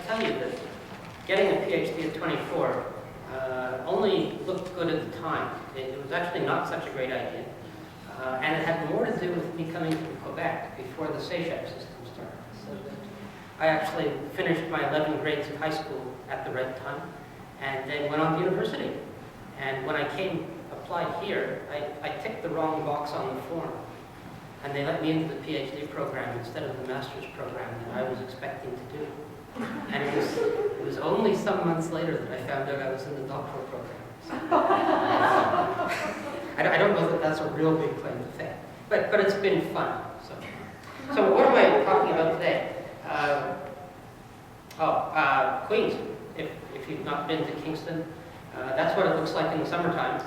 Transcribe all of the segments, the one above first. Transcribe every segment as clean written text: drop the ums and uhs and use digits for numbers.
tell you that getting a PhD at 24 only looked good at the time. It was actually not such a great idea. And it had more to do with me coming from Quebec before the SECHEP system started. So that I actually finished my 11 grades of high school at the right time and then went on to university. And when I applied here, I ticked the wrong box on the form. And they let me into the PhD program instead of the master's program that I was expecting to do. And it was only some months later that I found out I was in the doctoral program. So, I don't know that that's a real big claim to fame, but it's been fun. So what am I talking about today? Queens. If you've not been to Kingston, that's what it looks like in the summertime.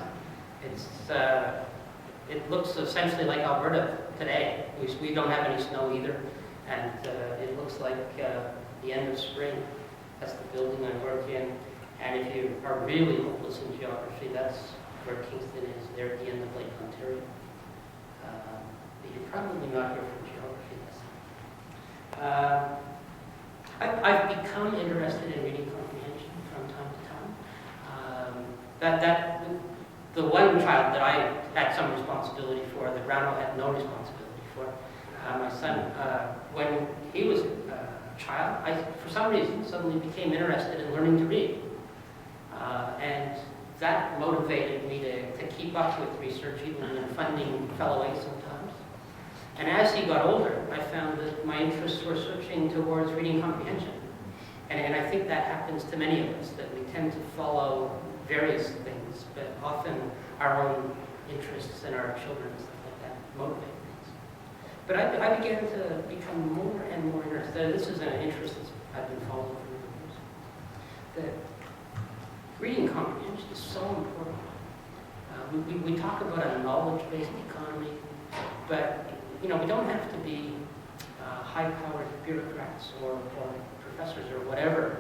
It looks essentially like Alberta today. We don't have any snow either, and it looks like the end of spring. That's the building I work in. And if you are really hopeless in geography, that's where Kingston is. They're at the end of Lake Ontario. But you're probably not here for geography this time. I've become interested in reading comprehension from time to time. The one child that I had some responsibility for, that Rano had no responsibility for, my son, when he was a child, I, for some reason, suddenly became interested in learning to read. And that motivated me to keep up with research, even when funding fell away sometimes. And as he got older, I found that my interests were switching towards reading comprehension. And I think that happens to many of us, that we tend to follow various things, but often our own interests and our children and stuff like that motivate things. But I began to become more and more interested. This is an interest that I've been following for years. That reading comprehension is so important. We talk about a knowledge-based economy, but we don't have to be high-powered bureaucrats or professors or whatever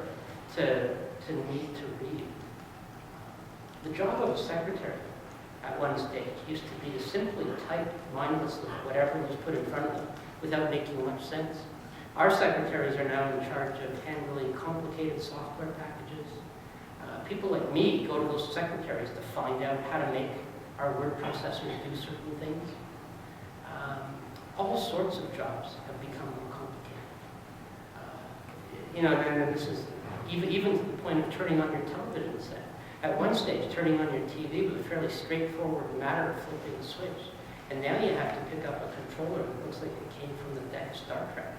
to need to read. The job of a secretary at one stage used to be to simply type mindlessly whatever was put in front of them without making much sense. Our secretaries are now in charge of handling complicated software packages. People like me go to those secretaries to find out how to make our word processors do certain things. All sorts of jobs have become more complicated. And this is even to the point of turning on your television set. At one stage, turning on your TV was a fairly straightforward matter of flipping a switch. And now you have to pick up a controller that looks like it came from the deck of Star Trek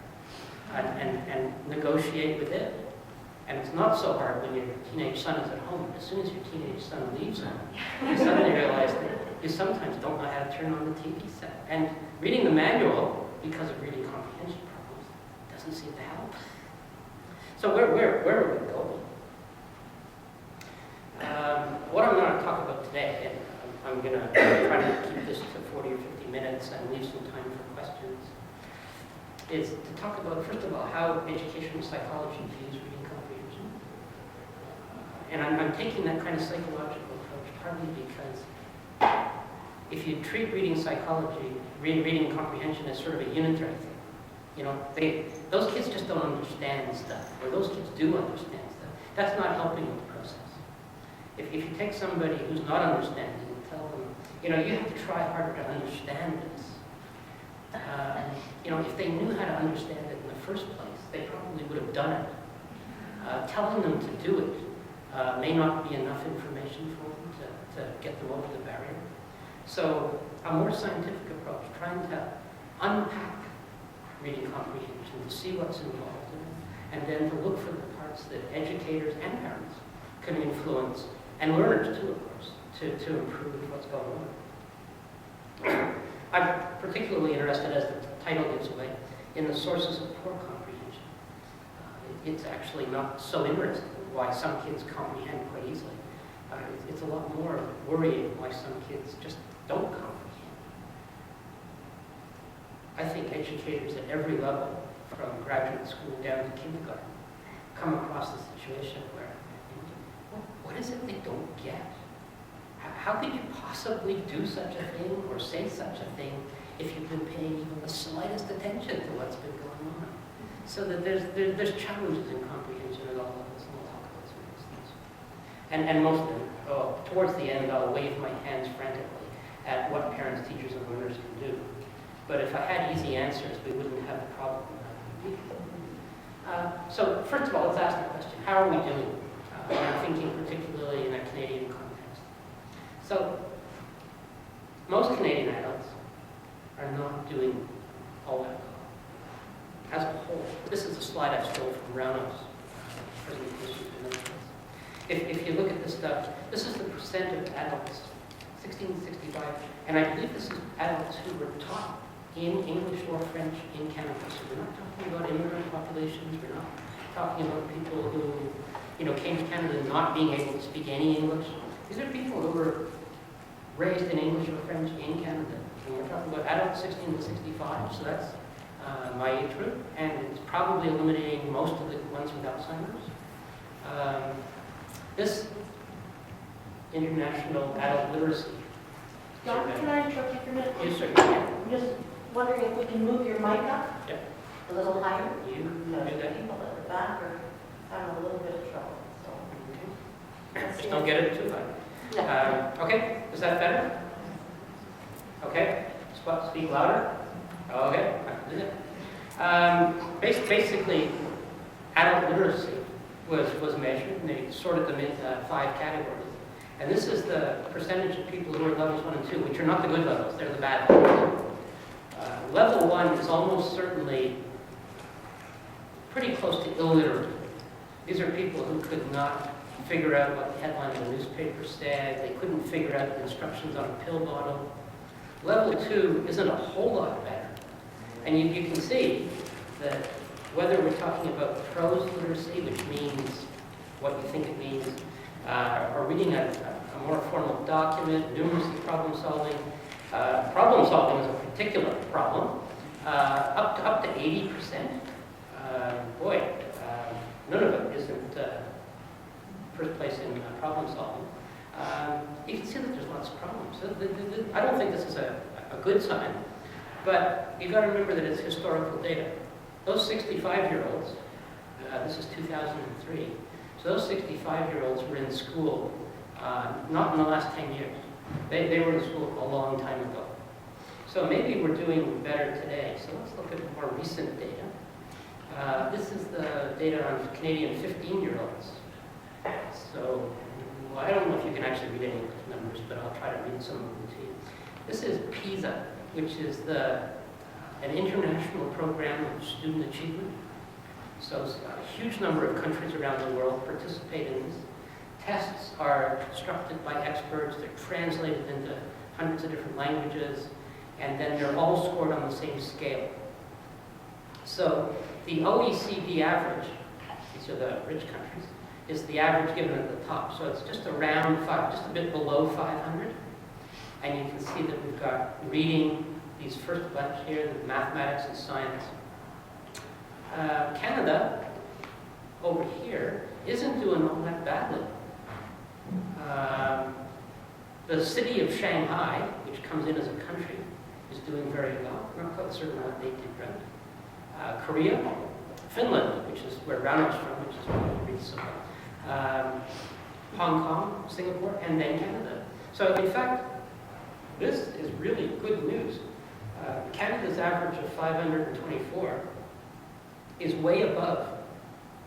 and negotiate with it. And it's not so hard when your teenage son is at home. As soon as your teenage son leaves home, you suddenly realize that you sometimes don't know how to turn on the TV set. And reading the manual, because of reading comprehension problems, doesn't seem to help. So where are we going? What I'm going to talk about today, and I'm going to try to keep this to 40 or 50 minutes and leave some time for questions, is to talk about, first of all, how educational psychology views reading comprehension. And I'm taking that kind of psychological approach partly because if you treat reading psychology, reading comprehension as sort of a unitary thing, those kids just don't understand stuff, or those kids do understand stuff. That's not helping with the process. If you take somebody who's not understanding and tell them, you have to try harder to understand this. If they knew how to understand it in the first place, they probably would have done it. Telling them to do it may not be enough information for them to get them over the barrier. So a more scientific approach, trying to unpack reading comprehension, to see what's involved in it, and then to look for the parts that educators and parents can influence, and learners too, of course, to improve what's going on. I'm particularly interested, as the title gives away, in the sources of poor comprehension. It's actually not so interesting why some kids comprehend quite easily. It's a lot more worrying why some kids just don't comprehend. I think educators at every level, from graduate school down to kindergarten, come across the situation where, what is it they don't get? How could you possibly do such a thing or say such a thing if you've been paying even the slightest attention to what's been going on? So that there's challenges in comprehension at all levels, and we'll talk about some of these things. And most of them, towards the end, I'll wave my hands frantically at what parents, teachers, and learners can do. But if I had easy answers, we wouldn't have the problem. So first of all, let's ask the question, how are we doing? I'm thinking particularly in a Canadian context. So most Canadian adults are not doing all that well. As a whole, this is a slide I stole from Brownow's presentation. If you look at this stuff, this is the percent of adults, 16 to 65, and I believe this is adults who were taught in English or French in Canada. So we're not talking about immigrant populations, we're not talking about people who, came to Canada not being able to speak any English. These are people who were raised in English or French in Canada. And we're talking about adults 16 to 65, so that's my age group, and it's probably eliminating most of the ones with Alzheimer's. This international adult literacy. John, can I interrupt you for a minute? Yes, sir. I'm just wondering if we can move your mic up a little higher. You do Because that. people at the back are having a little bit of trouble. So let's Just see. don't get it too high. Yeah. Okay, is that better? Okay, speak louder. Okay. Basically, adult literacy was measured, and they sorted them into 5 categories. And this is the percentage of people who are levels 1 and 2, which are not the good levels, they're the bad levels. Level 1 is almost certainly pretty close to illiterate. These are people who could not figure out what the headline of the newspaper said, they couldn't figure out the instructions on a pill bottle. Level 2 isn't a whole lot better. And you can see that whether we're talking about prose literacy, which means what you think it means, or reading a more formal document, numeracy problem solving. Problem solving is a particular problem, up to 80%. None of it isn't first place in problem solving. You can see that there's lots of problems. So I don't think this is a good sign, but you've got to remember that it's historical data. Those 65-year-olds, this is 2003, so those 65-year-olds were in school not in the last 10 years. They were in school a long time ago. So maybe we're doing better today. So let's look at more recent data. This is the data on Canadian 15-year-olds. So I don't know if you can actually read any of those numbers, but I'll try to read some of them to you. This is PISA, which is an international program of student achievement. So a huge number of countries around the world participate in this. Tests are constructed by experts, they're translated into hundreds of different languages, and then they're all scored on the same scale. So the OECD average, these are the rich countries, is the average given at the top. So it's just around 5, just a bit below 500. And you can see that we've got reading, these first bunch here, the mathematics and science. Canada, over here, isn't doing all that badly. The city of Shanghai, which comes in as a country, is doing very well. I'm not quite certain what they did right. Korea, Finland, which is where Brownow's from, which is why we read so well. Hong Kong, Singapore, and then Canada. So in fact, this is really good news. Canada's average of 524 is way above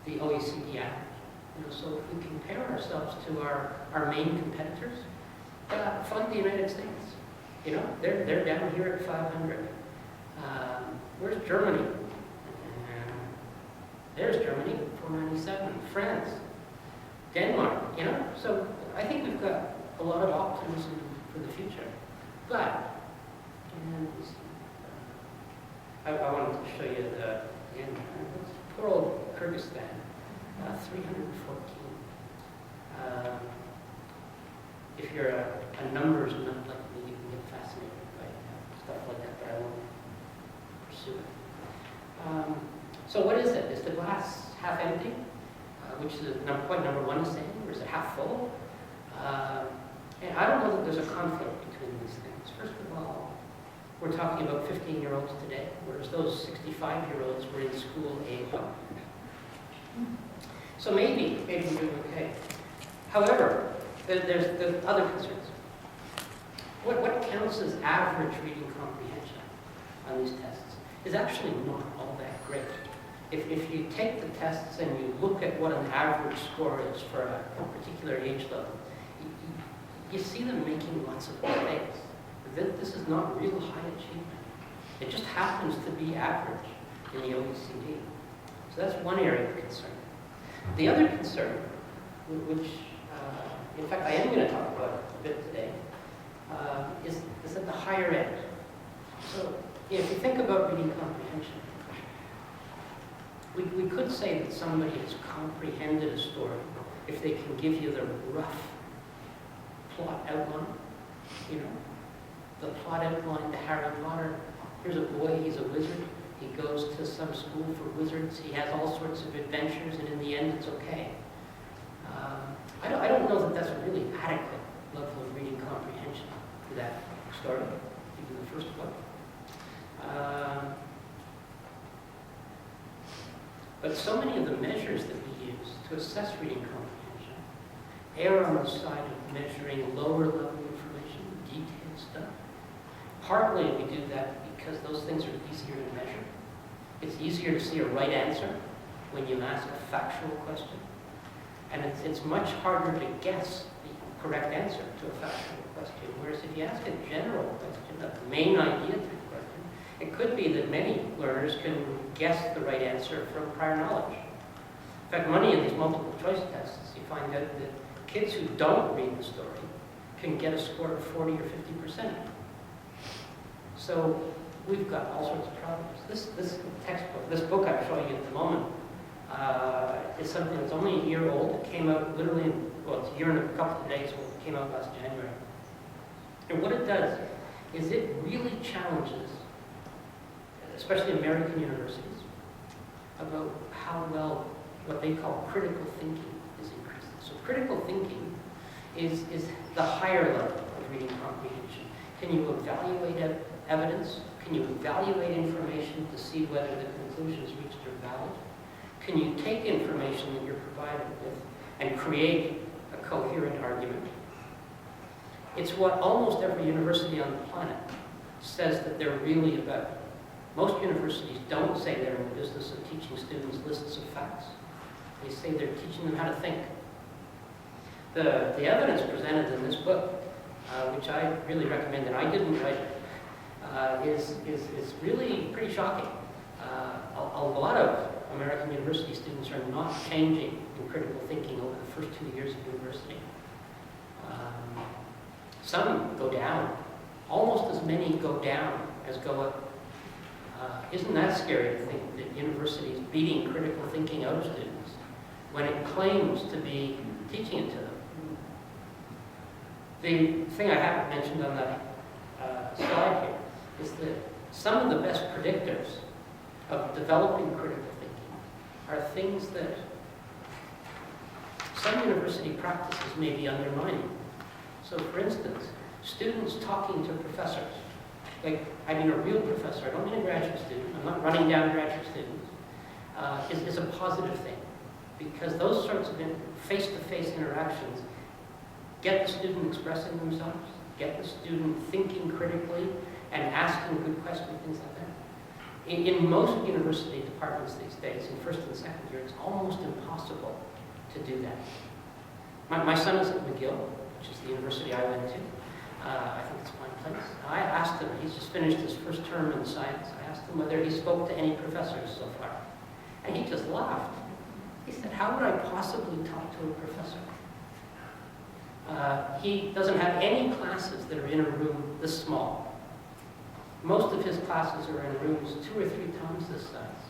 the OECD average. So if we compare ourselves to our main competitors, fund the United States. They're down here at 500. Where's Germany? There's Germany, 497. France, Denmark. So I think we've got a lot of optimism for the future. But I wanted to show you poor old Kyrgyzstan, 314. If you're a numbers nut like me, you can get fascinated by stuff like that, but I won't pursue it. So what is it? Is the glass half empty, which is what number 1 is saying, or is it half full? And I don't know that there's a conflict between these things. First of all, we're talking about 15-year-olds today, whereas those 65-year-olds were in school age. So maybe we're doing okay. However, there's other concerns. What counts as average reading comprehension on these tests is actually not all that great. If you take the tests and you look at what an average score is for a particular age level, you see them making lots of mistakes. This is not real high achievement. It just happens to be average in the OECD. So that's one area of concern. The other concern, which in fact I am going to talk about a bit today, is at the higher end. So if you think about reading comprehension, we could say that somebody has comprehended a story if they can give you the rough plot outline, you know, the plot outline to Harry Potter. Here's a boy, he's a wizard. He goes to some school for wizards. He has all sorts of adventures, and in the end, it's okay. I don't know that that's a really adequate level of reading comprehension for that story, even the first book. But so many of the measures that we use to assess reading comprehension err on the side of measuring lower level information, detailed stuff. Partly we do that because those things are easier to measure. It's easier to see a right answer when you ask a factual question. And it's much harder to guess the correct answer to a factual question. Whereas if you ask a general question, a main idea type question, it could be that many learners can guess the right answer from prior knowledge. In fact, many of these multiple choice tests, you find out that kids who don't read the story can get a score of 40 or 50%. So we've got all sorts of problems. This textbook, this book I'm showing you at the moment, is something that's only a year old. It came out literally, it's a year and a couple of days old. It came out last January. And what it does is it really challenges, especially American universities, about how well what they call critical thinking is increasing. So critical thinking is the higher level of reading comprehension. Can you evaluate evidence? Can you evaluate information to see whether the conclusions reached are valid? Can you take information that you're provided with and create a coherent argument? It's what almost every university on the planet says that they're really about. Most universities don't say they're in the business of teaching students lists of facts. They say they're teaching them how to think. The evidence presented in this book, which I really recommend, and I didn't write it, is really pretty shocking. A lot of American university students are not changing in critical thinking over the first 2 years of university. Some go down. Almost as many go down as go up. Isn't that scary to think that university is beating critical thinking out of students when it claims to be teaching it to them? The thing I haven't mentioned on that slide here is that some of the best predictors of developing critical thinking are things that some university practices may be undermining. So for instance, students talking to professors, like, I mean a real professor, I don't mean a graduate student, I'm not running down graduate students, is a positive thing. Because those sorts of face-to-face interactions get the student expressing themselves, get the student thinking critically and asking good questions, things like that. In most university departments these days, in first and second year, it's almost impossible to do that. My son is at McGill, which is the university I went to. I think it's my place. I asked him, he's just finished his first term in science, I asked him whether he spoke to any professors so far. And he just laughed. He said, how would I possibly talk to a professor? He doesn't have any classes that are in a room this small. Most of his classes are in rooms 2 or 3 times this size.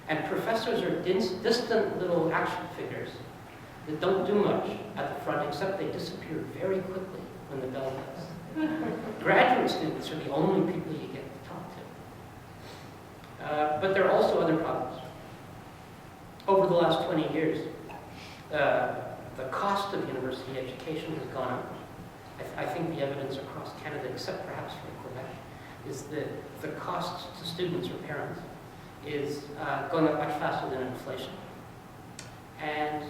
And professors are distant little action figures that don't do much at the front, except they disappear very quickly when the bell does. Graduate students are the only people you get to talk to. But there are also other problems. Over the last 20 years, the cost of university education has gone up. I think the evidence across Canada, except perhaps for Quebec, is that the cost to students or parents is going up much faster than inflation. And,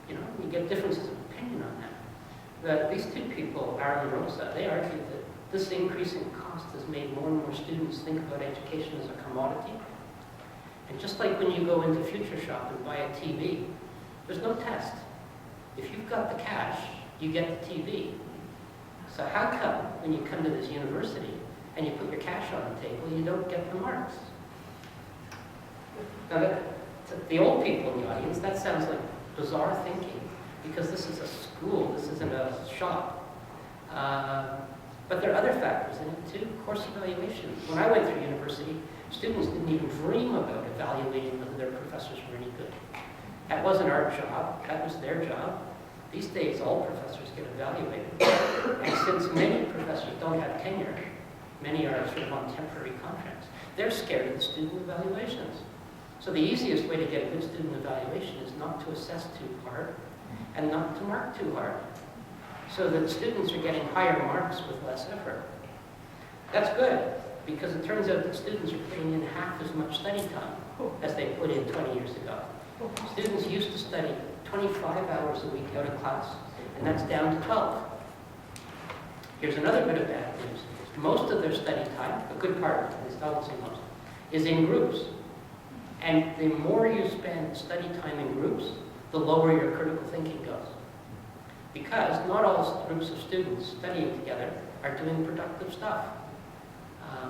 you get differences of opinion on that. But these two people, Aaron and Rosa, they argue that this increase in cost has made more and more students think about education as a commodity. And just like when you go into Future Shop and buy a TV, there's no test. If you've got the cash, you get the TV. So how come when you come to this university and you put your cash on the table, you don't get the marks? Now, to the old people in the audience, that sounds like bizarre thinking, because this is a school, this isn't a shop. But there are other factors in it too. Course evaluation. When I went through university, students didn't even dream about evaluating whether their professors were any good. That wasn't our job, that was their job. These days, all professors get evaluated. And since many professors don't have tenure, many are sort of on temporary contracts, they're scared of the student evaluations. So the easiest way to get a good student evaluation is not to assess too hard and not to mark too hard, so that students are getting higher marks with less effort. That's good, because it turns out that students are putting in half as much study time as they put in 20 years ago. Students used to study 25 hours a week out of class, and that's down to 12. Here's another bit of bad news. Most of their study time, a good part, at least I would say most, is in groups. And the more you spend study time in groups, the lower your critical thinking goes. Because not all groups of students studying together are doing productive stuff.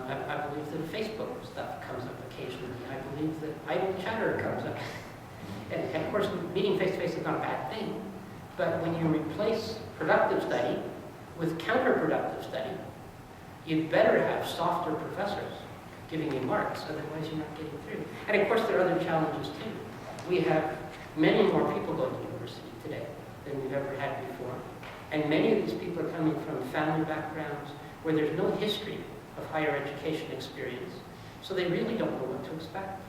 I believe that Facebook stuff comes up occasionally. I believe that idle chatter comes up. And of course, meeting face-to-face is not a bad thing. But when you replace productive study with counterproductive study, you'd better have softer professors giving you marks, otherwise you're not getting through. And of course, there are other challenges too. We have many more people going to university today than we've ever had before. And many of these people are coming from family backgrounds where there's no history of higher education experience. So they really don't know what to expect.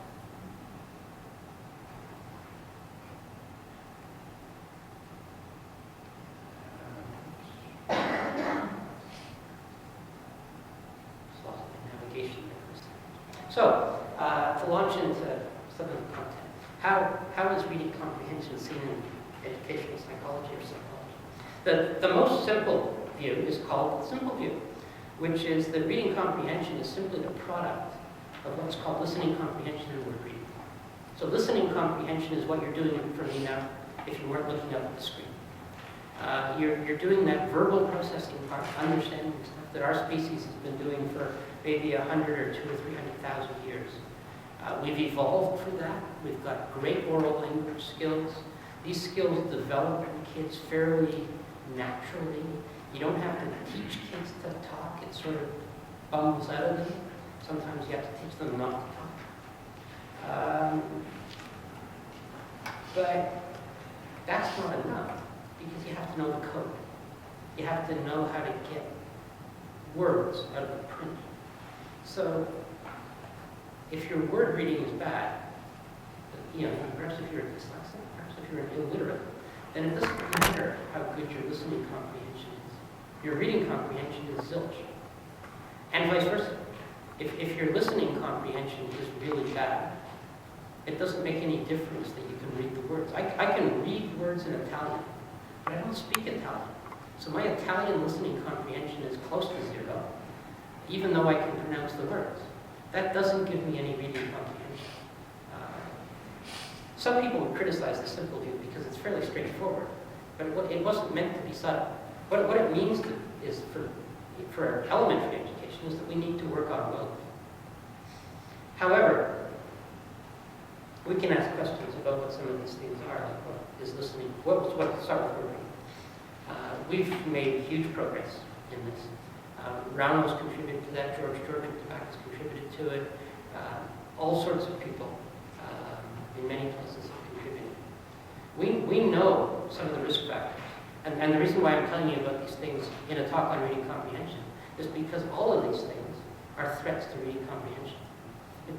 So, to launch into some of the content, how is reading comprehension seen in educational psychology or psychology? The most simple view is called the simple view, which is that reading comprehension is simply the product of what's called listening comprehension and word reading. So listening comprehension is what you're doing in front of me now if you weren't looking up at the screen. You're doing that verbal processing part, understanding stuff that our species has been doing for maybe 100 or 200 or 300,000 years. We've evolved for that. We've got great oral language skills. These skills develop in kids fairly naturally. You don't have to teach kids to talk. It sort of bums out of them. Sometimes you have to teach them not to talk. But that's not enough, because you have to know the code. You have to know how to get words out of the print. So if your word reading is bad, perhaps if you're dyslexic, perhaps if you're an illiterate, then it doesn't matter how good your listening comprehension is. Your reading comprehension is zilch. And vice versa. If your listening comprehension is really bad, it doesn't make any difference that you can read the words. I can read words in Italian, but I don't speak Italian. So my Italian listening comprehension is close to zero, even though I can pronounce the words. That doesn't give me any reading comprehension. Some people would criticize the simple view because it's fairly straightforward, but it wasn't meant to be subtle. What it means is for elementary education is that we need to work on both. However, we can ask questions about what some of these things are, like what is listening. Start with word reading. We've made huge progress in this. Rauno's contributed to that, George has contributed to it. All sorts of people in many places have contributed. We know some of the risk factors. And the reason why I'm telling you about these things in a talk on reading comprehension is because all of these things are threats to reading comprehension.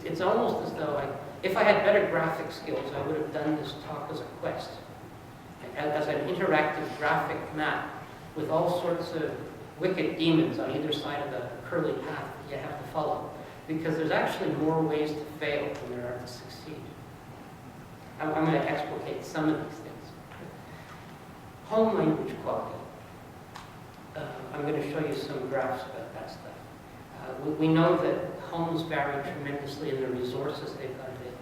It's almost as though if I had better graphic skills, I would have done this talk as a quest, as an interactive graphic map with all sorts of wicked demons on either side of the curly path you have to follow, because there's actually more ways to fail than there are to succeed. I'm going to explicate some of these things. Home language quality. I'm going to show you some graphs about that stuff. We know that homes vary tremendously in the resources they've got available.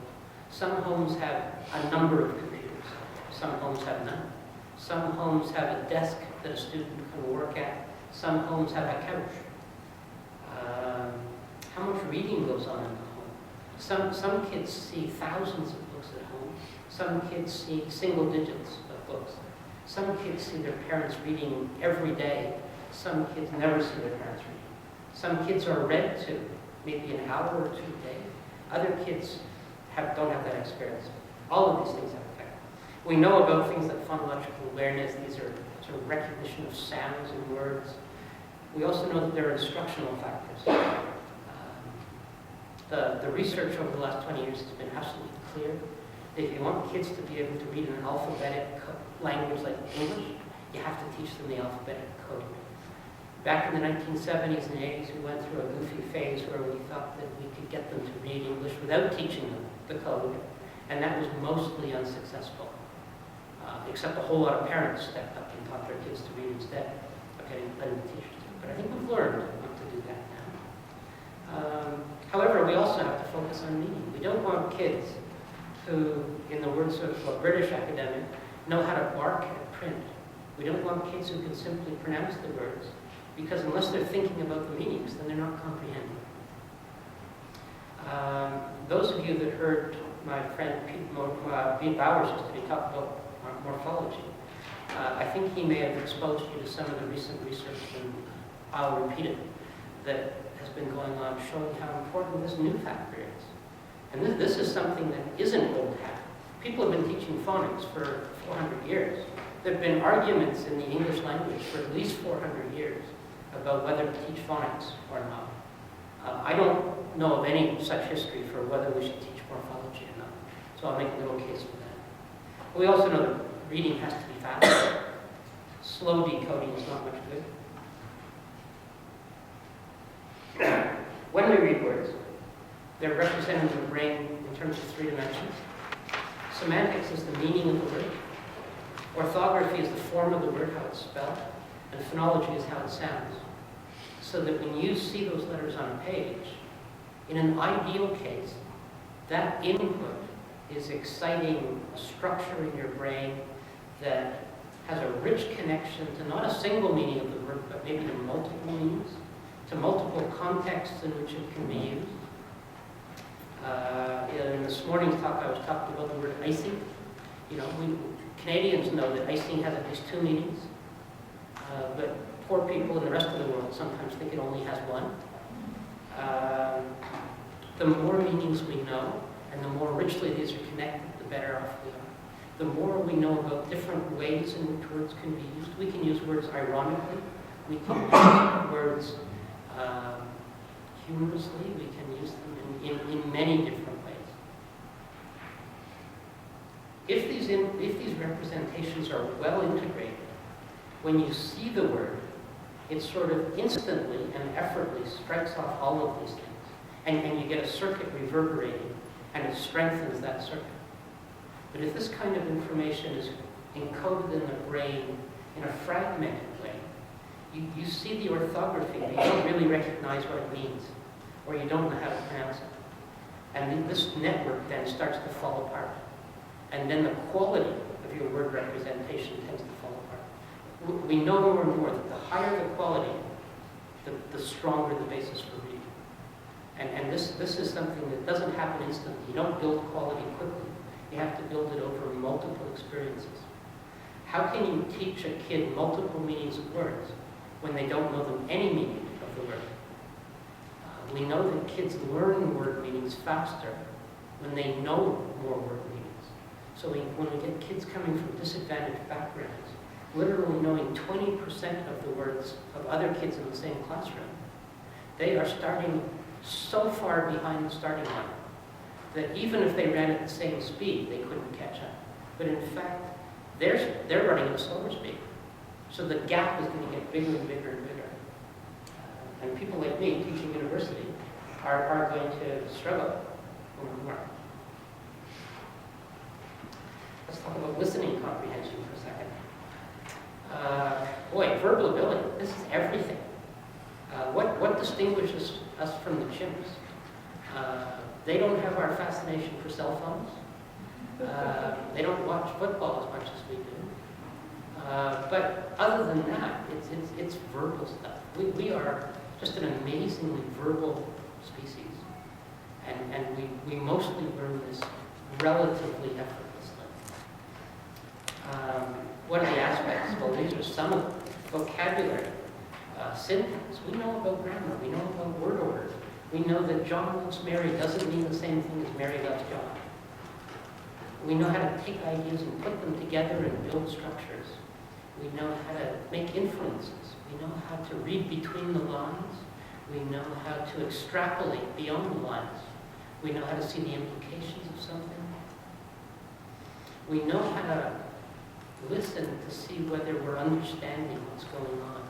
Some homes have a number of computers. Some homes have none. Some homes have a desk that a student can work at. Some homes have a couch. How much reading goes on in the home? Some kids see thousands of books at home. Some kids see single digits of books. Some kids see their parents reading every day. Some kids never see their parents reading. Some kids are read to maybe an hour or two a day. Other kids don't have that experience. All of these things have effect. We know about things like phonological awareness. These are sort of recognition of sounds and words. We also know that there are instructional factors. The research over the last 20 years has been absolutely clear that if you want kids to be able to read an alphabetic language like English, you have to teach them the alphabetic code. Back in the 1970s and 80s, we went through a goofy phase where we thought that we could get them to read English without teaching them the code, and that was mostly unsuccessful, except a whole lot of parents stepped up and taught their kids to read instead of letting the teachers do it. But I think we've learned not to do that now. However, we also have to focus on meaning. We don't want kids who, in the words of a British academic, know how to bark at print. We don't want kids who can simply pronounce the words, because unless they're thinking about the meanings, then they're not comprehending. Those of you that heard my friend Pete Bowers yesterday talk about morphology, I think he may have exposed you to some of the recent research, and I'll repeat it, that has been going on showing how important this new factor is. And this is something that isn't old hat. People have been teaching phonics for 400 years. There have been arguments in the English language for at least 400 years about whether to teach phonics or not. I don't know of any such history for whether we should teach morphology or not. So I'll make a little case for that. But we also know that reading has to be fast. Slow decoding is not much good. When we read words, they're represented in the brain in terms of 3 dimensions. Semantics is the meaning of the word. Orthography is the form of the word, how it's spelled. And phonology is how it sounds. So that when you see those letters on a page, in an ideal case, that input is exciting a structure in your brain that has a rich connection to not a single meaning of the word, but maybe to multiple meanings, to multiple contexts in which it can be used. In this morning's talk, I was talking about the word icing. You know, Canadians know that icing has at least 2 meanings, but poor people in the rest of the world sometimes think it only has 1. The more meanings we know, and the more richly these are connected, the better off we are. The more we know about different ways in which words can be used. We can use words ironically. We can use words humorously. We can use them in many different ways. If these representations are well integrated, when you see the word, it sort of instantly and effortlessly strikes off all of these things. And you get a circuit reverberating, and it strengthens that circuit. But if this kind of information is encoded in the brain in a fragmented way, you see the orthography, but you don't really recognize what it means, or you don't know how to pronounce it. And this network then starts to fall apart. And then the quality of your word representation tends to fall apart. We know more and more that the higher the quality, the stronger the basis for reading. And this is something that doesn't happen instantly. You don't build quality quickly. You have to build it over multiple experiences. How can you teach a kid multiple meanings of words when they don't know them any meaning of the word? We know that kids learn word meanings faster when they know more word meanings. So when we get kids coming from disadvantaged backgrounds, literally knowing 20% of the words of other kids in the same classroom, they are starting so far behind the starting line that even if they ran at the same speed, they couldn't catch up. But in fact, they're running at a slower speed. So the gap is going to get bigger and bigger and bigger. And people like me teaching university are going to struggle more. Let's talk about listening comprehension for a second. Boy, verbal ability, this is everything. What distinguishes us from the chimps? They don't have our fascination for cell phones. They don't watch football as much as we do. But other than that, it's verbal stuff. We are just an amazingly verbal species. And we mostly learn this relatively effortlessly. What are the aspects? Well, these are some of them. Vocabulary, syntax. We know about grammar. We know about word order. We know that John loves Mary doesn't mean the same thing as Mary loves John. We know how to take ideas and put them together and build structures. We know how to make inferences. We know how to read between the lines. We know how to extrapolate beyond the lines. We know how to see the implications of something. We know how to listen to see whether we're understanding what's going on.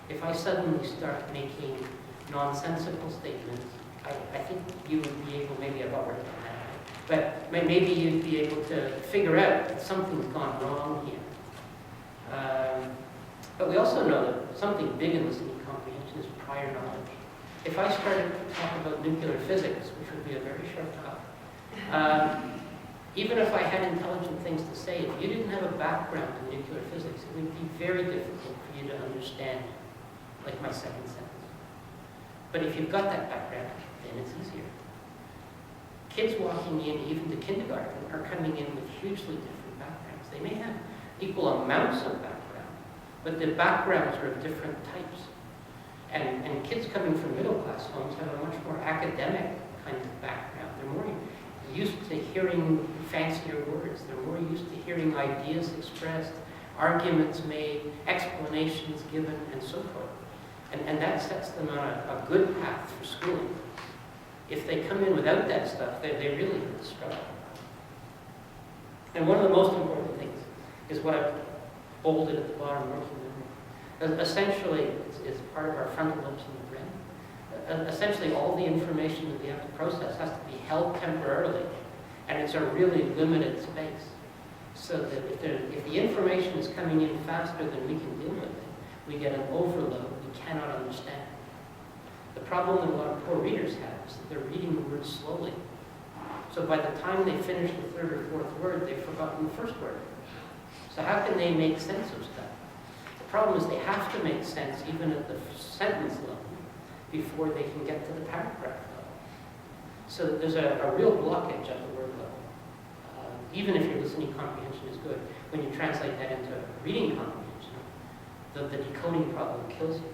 If I suddenly start making nonsensical statements, I think you would be able, maybe I've already done that, but maybe you'd be able to figure out that something's gone wrong here. But we also know that something big in listening comprehension is prior knowledge. If I started to talk about nuclear physics, which would be a very short talk, even if I had intelligent things to say, if you didn't have a background in nuclear physics, it would be very difficult for you to understand, like my second sentence. But if you've got that background, then it's easier. Kids walking in, even to kindergarten, are coming in with hugely different backgrounds. They may have equal amounts of background, but the backgrounds are of different types. And kids coming from middle-class homes have a much more academic kind of background. They're more used to hearing fancier words. They're more used to hearing ideas expressed, arguments made, explanations given, and so forth. And that sets them on a good path for schooling. If they come in without that stuff, they really have to struggle. And one of the most important things is what I've bolded at the bottom, working memory. Essentially, it's part of our frontal lobes in the brain. Essentially, all the information that we have to process has to be held temporarily, and it's a really limited space. So that if the information is coming in faster than we can deal with it, we get an overload we cannot understand. The problem that a lot of poor readers have is that they're reading the words slowly. So by the time they finish the third or fourth word, they've forgotten the first word. So how can they make sense of stuff? The problem is they have to make sense even at the sentence level before they can get to the paragraph level. So there's a real blockage at the word level. Even if your listening comprehension is good, when you translate that into reading comprehension, the decoding problem kills you.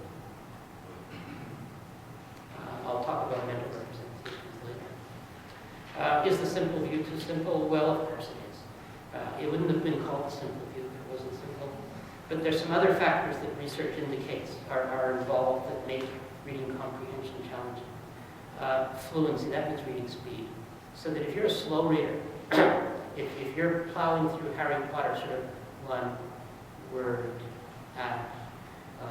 I'll talk about mental representations later. Is the simple view too simple? Well, of course it is. It wouldn't have been called the simple view if it wasn't simple. But there's some other factors that research indicates are involved that make reading comprehension challenging. Fluency, that means reading speed. So that if you're a slow reader, if you're plowing through Harry Potter sort of one word at a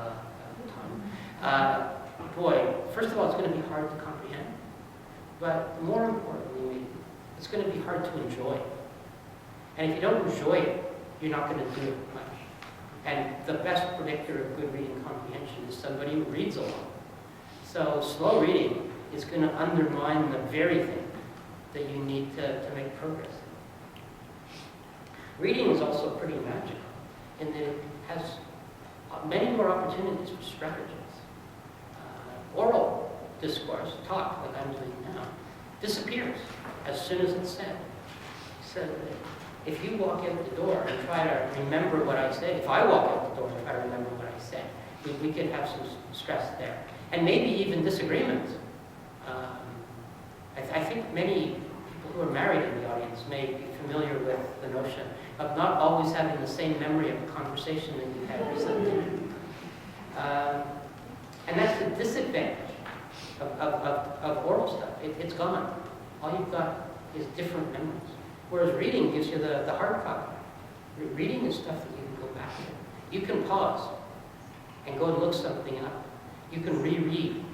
time, boy, first of all, it's going to be hard to comprehend. But more importantly, it's going to be hard to enjoy. And if you don't enjoy it, you're not going to do it much. And the best predictor of good reading comprehension is somebody who reads a lot. So slow reading is going to undermine the very thing that you need to make progress. Reading is also pretty magical in that it has many more opportunities for strategies. Oral discourse, talk, like I'm doing now, disappears as soon as it's said. So if you walk out the door and try to remember what I said, if I walk out the door and try to remember what I said, we could have some stress there. And maybe even disagreements. I think many people who are married in the audience may be familiar with the notion of not always having the same memory of a conversation that you had recently. And that's the disadvantage of oral stuff. It's gone. All you've got is different memories. Whereas reading gives you the hard copy. Reading is stuff that you can go back to. You can pause and go look something up. You can reread.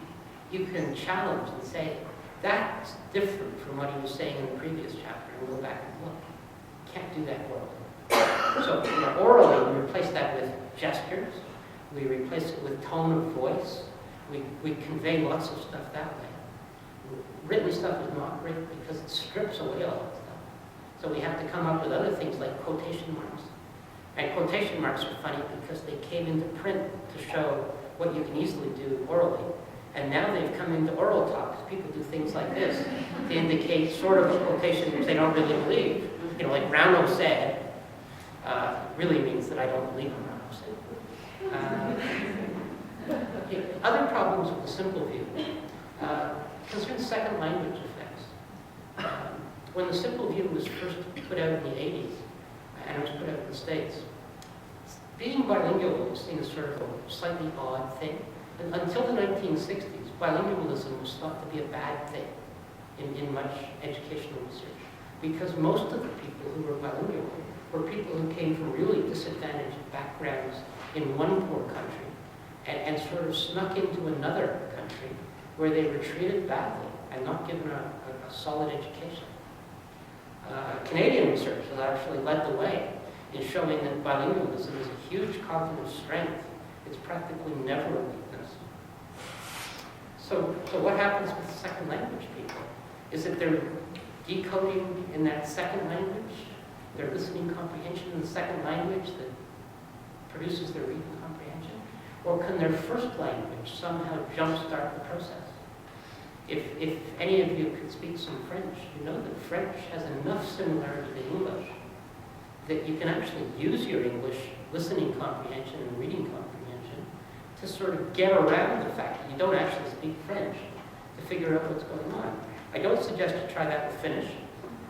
You can challenge and say, that's different from what he was saying in the previous chapter, and go back and look. Can't do that orally. So orally, we replace that with gestures. We replace it with tone of voice. We convey lots of stuff that way. Written stuff is not great because it strips away all that stuff. So we have to come up with other things like quotation marks. And quotation marks are funny because they came into print to show what you can easily do orally. And now they've come into oral talk. People do things like this to indicate sort of a quotation which they don't really believe. You know, like Brownlow said, really means that I don't believe in Brownlow said. Okay. Other problems with the simple view concern second language effects. When the simple view was first put out in the 80s, and it was put out in the States, being bilingual was seen as sort of a slightly odd thing. And until the 1960s, bilingualism was thought to be a bad thing in much educational research, because most of the people who were bilingual were people who came from really disadvantaged backgrounds in one poor country and sort of snuck into another country where they were treated badly and not given a solid education. Canadian research has actually led the way in showing that bilingualism is a huge cognitive strength. It's practically never a weakness. So what happens with second language people? Is it they're decoding in that second language, their listening comprehension in the second language that produces their reading comprehension? Or can their first language somehow jumpstart the process? If any of you could speak some French, you know that French has enough similarity to English that you can actually use your English listening comprehension and reading comprehension to sort of get around the fact that you don't actually speak French to figure out what's going on. I don't suggest you try that with Finnish.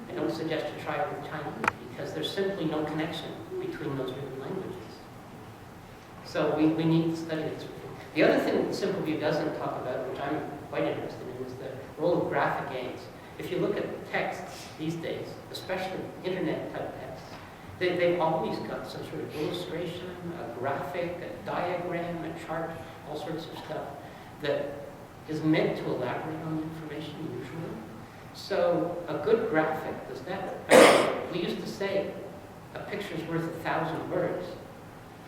I don't suggest you try it with Chinese because there's simply no connection between those written languages. So we need to study this. The other thing that Simple View doesn't talk about, which I'm quite interested in, is the role of graphic aids. If you look at texts these days, especially internet-type texts, they've always got some sort of illustration, a graphic, a diagram, a chart, all sorts of stuff that is meant to elaborate on the information usually. So a good graphic does that. We used to say a picture's worth 1,000 words.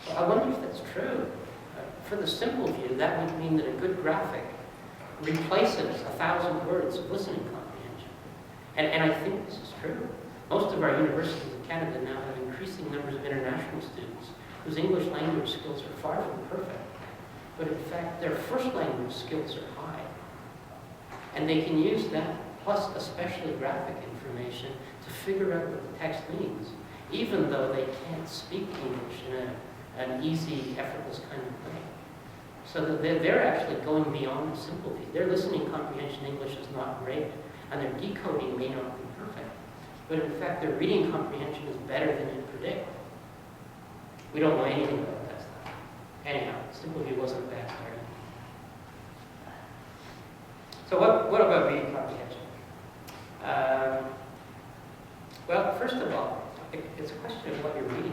Well, I wonder if that's true. For the simple view, that would mean that a good graphic replaces 1,000 words of listening comprehension. And I think this is true. Most of our universities in Canada now have increasing numbers of international students whose English language skills are far from perfect. But in fact, their first language skills are high. And they can use that, plus especially graphic information, to figure out what the text means, even though they can't speak English in an easy, effortless kind of way. So that they're actually going beyond the simple view. Their listening comprehension English is not great, and their decoding may not be perfect. But in fact, their reading comprehension is better than you predict. We don't know anything about that stuff. Anyhow, simple view wasn't a bad starting. So what about reading comprehension? Well, first of all, it's a question of what you're reading.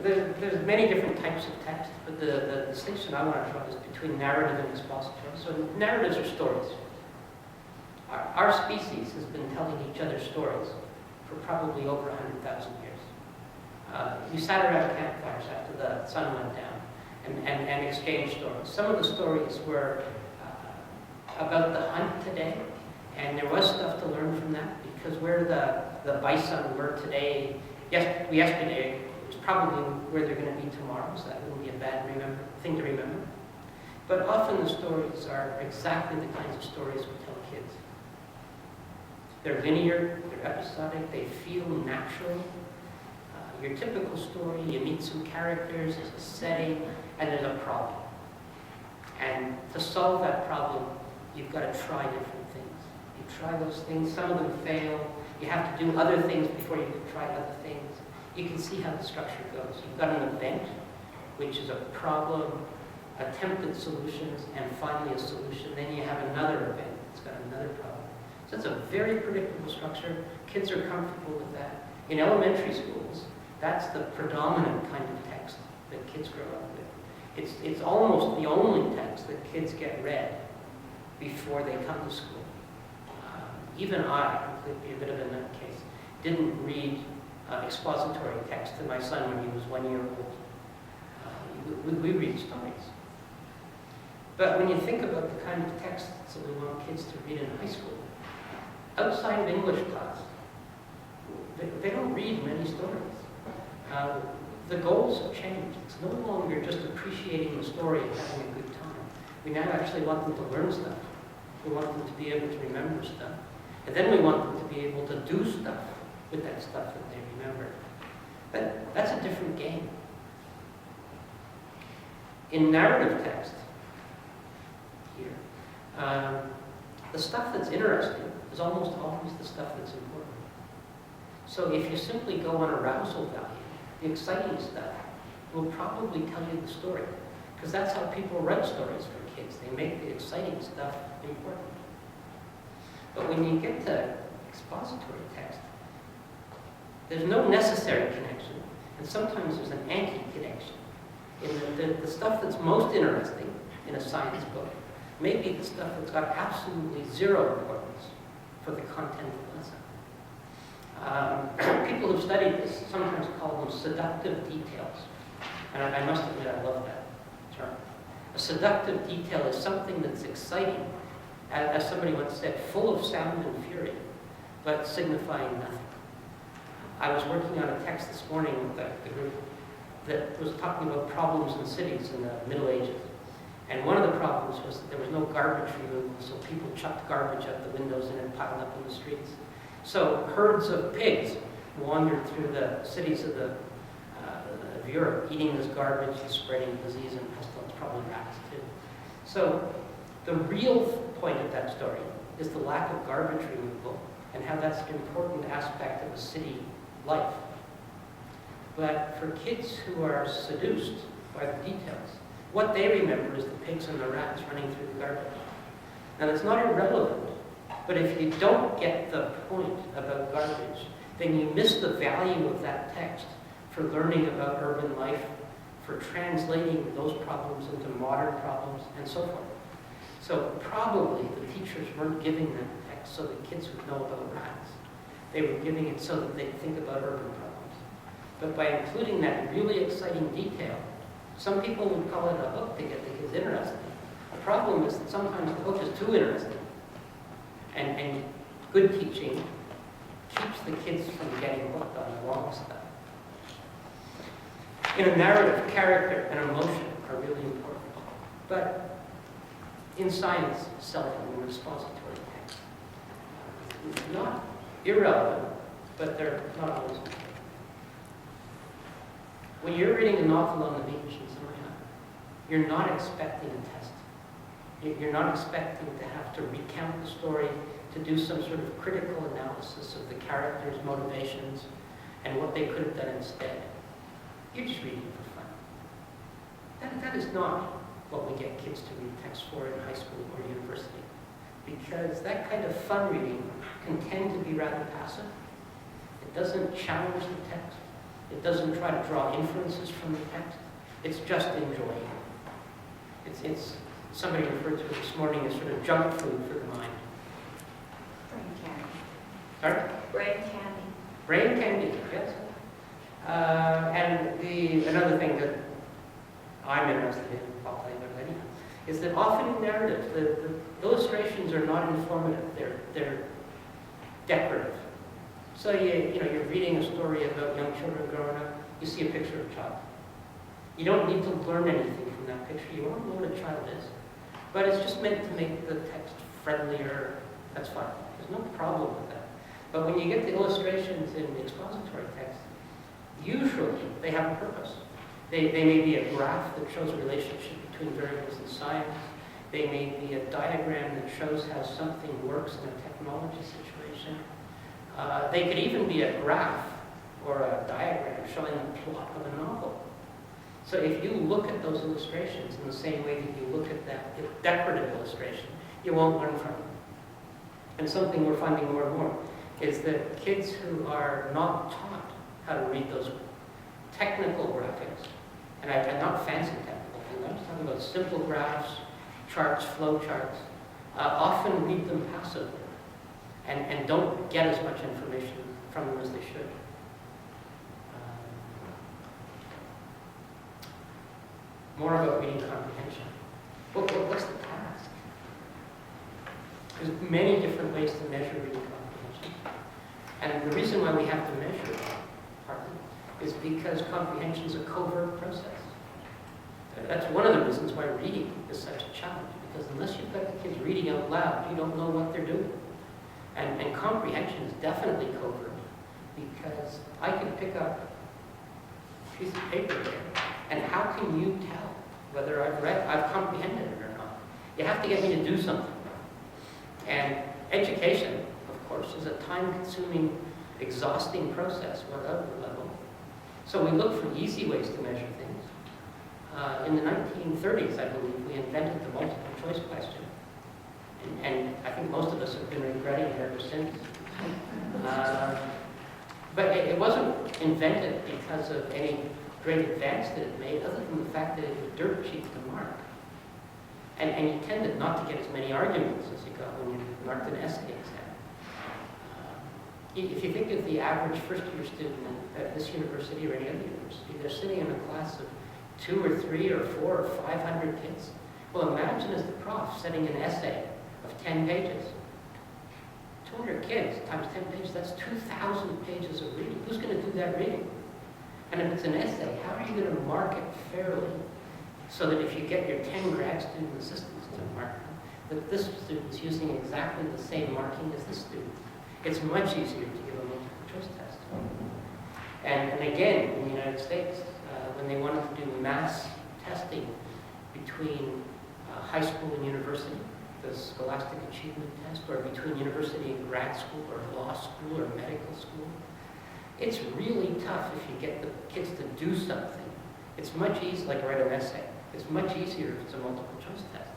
There's many different types of text, but the distinction I want to draw is between narrative and expository. So narratives are stories. Our species has been telling each other stories for probably over 100,000 years. We sat around campfires after the sun went down and exchanged stories. Some of the stories were about the hunt today, and there was stuff to learn from that because where the bison were today, yesterday, it's probably where they're going to be tomorrow, so that wouldn't be a bad thing to remember. But often the stories are exactly the kinds of stories we tell kids. They're linear, they're episodic, they feel natural. Your typical story, you meet some characters, there's a setting, and there's a problem. And to solve that problem, you've got to try different things. You try those things, some of them fail. You have to do other things before you can try other things. You can see how the structure goes. You've got an event, which is a problem, attempted solutions, and finally a solution. Then you have another event that's got another problem. So it's a very predictable structure. Kids are comfortable with that. In elementary schools, that's the predominant kind of text that kids grow up with. It's almost the only text that kids get read before they come to school. Even I, completely a bit of a nutcase, didn't read expository text to my son when he was 1 year old. We read stories. But when you think about the kind of texts that we want kids to read in high school, outside of English class, they don't read many stories. The goals have changed. It's no longer just appreciating the story and having a good time. We now actually want them to learn stuff. We want them to be able to remember stuff. And then we want them to be able to do stuff with that stuff that they remember. That's a different game. In narrative text, here, the stuff that's interesting is almost always the stuff that's important. So if you simply go on arousal value, the exciting stuff will probably tell you the story. Because that's how people write stories for kids. They make the exciting stuff important. But when you get to expository text, there's no necessary connection, and sometimes there's an anti-connection. In the stuff that's most interesting in a science book may be the stuff that's got absolutely zero importance for the content of the lesson. People who've studied this sometimes call them seductive details. And I must admit, I love that term. A seductive detail is something that's exciting, as somebody once said, full of sound and fury, but signifying nothing. I was working on a text this morning with the group that was talking about problems in cities in the Middle Ages. And one of the problems was that there was no garbage removal, so people chucked garbage out the windows and it piled up in the streets. So herds of pigs wandered through the cities of Europe, eating this garbage and spreading disease and pestilence, probably rats too. So the real point of that story is the lack of garbage removal and how that's an important aspect of a city life. But for kids who are seduced by the details, what they remember is the pigs and the rats running through the garbage. Now that's not irrelevant, but if you don't get the point about garbage, then you miss the value of that text for learning about urban life, for translating those problems into modern problems, and so forth. So probably the teachers weren't giving that text so that kids would know about rats. They were giving it so that they'd think about urban problems. But by including that really exciting detail, some people would call it a hook to get the kids interested. The problem is that sometimes the hook is too interesting. And good teaching keeps the kids from getting hooked on the wrong stuff. In a narrative, character and emotion are really important. But in science, seldom in expository text. Not irrelevant, but they're not always important. When you're reading a novel on the beach in summer time, you're not expecting a test. You're not expecting to have to recount the story, to do some sort of critical analysis of the characters' motivations and what they could have done instead. You're just reading for fun. That is not what we get kids to read text for in high school or university, because that kind of fun reading can tend to be rather passive. It doesn't challenge the text. It doesn't try to draw inferences from the text. It's just enjoying. It's somebody referred to it this morning as sort of junk food for the mind. Brain candy. Sorry? Brain candy. Brain candy, yes. And another thing that I'm interested in, I'll tell you about anyhow, is that often in narratives, the illustrations are not informative. They're decorative. So you're reading a story about young children growing up, you see a picture of a child. You don't need to learn anything from that picture. You won't know what a child is. But it's just meant to make the text friendlier. That's fine. There's no problem with that. But when you get the illustrations in the expository text, usually they have a purpose. They may be a graph that shows a relationship between variables in science. They may be a diagram that shows how something works in a technology situation. They could even be a graph or a diagram showing the plot of a novel. So if you look at those illustrations in the same way that you look at that decorative illustration, you won't learn from it. And something we're finding more and more is that kids who are not taught how to read those technical graphics And I'm not fancy technical things, I'm just talking about simple graphs, charts, flow charts. Often read them passively and don't get as much information from them as they should. More about reading comprehension. What's the task? There's many different ways to measure reading comprehension. And the reason why we have to measure, partly, is because comprehension is a covert process. That's one of the reasons why reading is such a challenge, because unless you've got the kids reading out loud, you don't know what they're doing. And comprehension is definitely covert, because I can pick up a piece of paper there, and how can you tell whether I've comprehended it or not? You have to get me to do something. And education, of course, is a time-consuming, exhausting process, whatever level. So we look for easy ways to measure things. In the 1930s, I believe, we invented the multiple choice question. And I think most of us have been regretting it ever since. But it wasn't invented because of any great advance that it made, other than the fact that it was dirt cheap to mark. And you tended not to get as many arguments as you got when you marked an essay exam. If you think of the average first-year student at this university or any other university, they're sitting in a class of 2 or 3 or 4 or 500 kids. Well, imagine as the prof setting an essay of 10 pages. 200 kids times 10 pages, that's 2,000 pages of reading. Who's going to do that reading? And if it's an essay, how are you going to mark it fairly so that if you get your 10 grad student assistants to mark them, that this student's using exactly the same marking as this student? It's much easier to give a multiple choice test. And again, in the United States, when they wanted to do mass testing between high school and university, the Scholastic Achievement Test, or between university and grad school, or law school, or medical school, it's really tough if you get the kids to do something. It's much easier, like write an essay. It's much easier if it's a multiple choice test.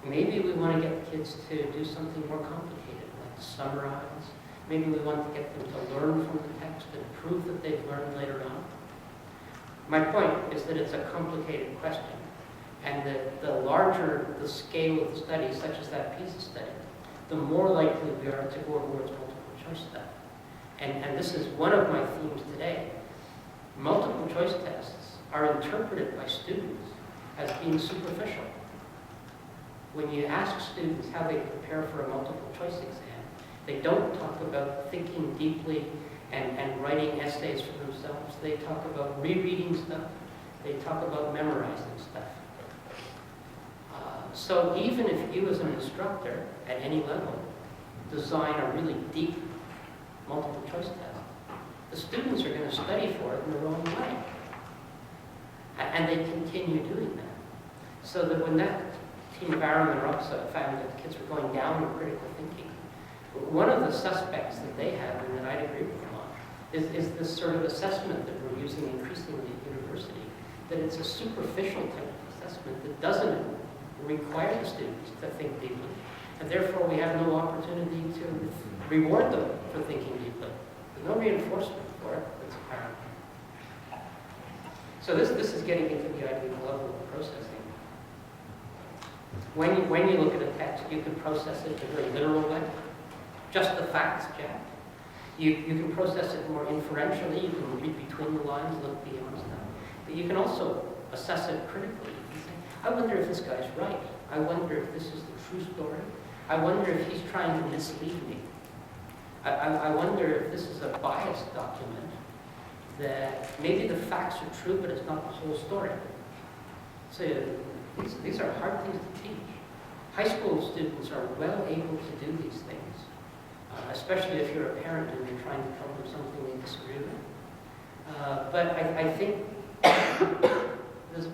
Maybe we want to get the kids to do something more complicated, like summarize. Maybe we want to get them to learn from the text and prove that they've learned later on. My point is that it's a complicated question, and that the larger the scale of the study, such as that PISA study, the more likely we are to go towards multiple choice stuff. And this is one of my themes today. Multiple choice tests are interpreted by students as being superficial. When you ask students how they prepare for a multiple choice exam, they don't talk about thinking deeply and writing essays for themselves. They talk about rereading stuff. They talk about memorizing stuff. So even if you as an instructor at any level design a really deep multiple choice test, the students are going to study for it in the wrong way. And they continue doing that. So that when that team Barham and Roxa found that the kids were going down in critical thinking, one of the suspects that they have, and that I'd agree with them on, is this sort of assessment that we're using increasingly at university, that it's a superficial type of assessment that doesn't require the students to think deeply, and therefore we have no opportunity to reward them for thinking deeply. There's no reinforcement for it that's apparent. So this is getting into the idea of level of processing. When you look at a text, you can process it in a very literal way. Just the facts, Jack. You can process it more inferentially. You can read between the lines, look beyond stuff. But you can also assess it critically. You can say, I wonder if this guy's right. I wonder if this is the true story. I wonder if he's trying to mislead me. I wonder if this is a biased document, that maybe the facts are true, but it's not the whole story. So these are hard things to teach. High school students are well able to do these things, especially if you're a parent and you're trying to tell them something they disagree with. But I think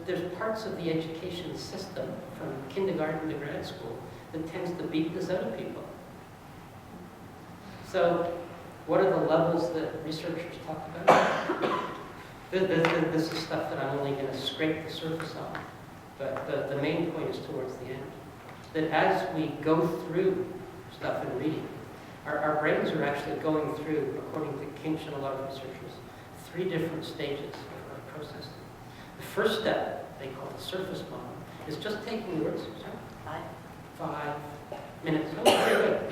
there's parts of the education system, from kindergarten to grad school, that tends to beat this out of people. So what are the levels that researchers talk about? This is stuff that I'm only going to scrape the surface on. But the main point is towards the end. That as we go through stuff and reading, our brains are actually going through, according to Kinch and a lot of researchers, three different stages of processing. The first step, they call the surface model, is just taking the words. Sorry? 5 minutes. Oh, very good.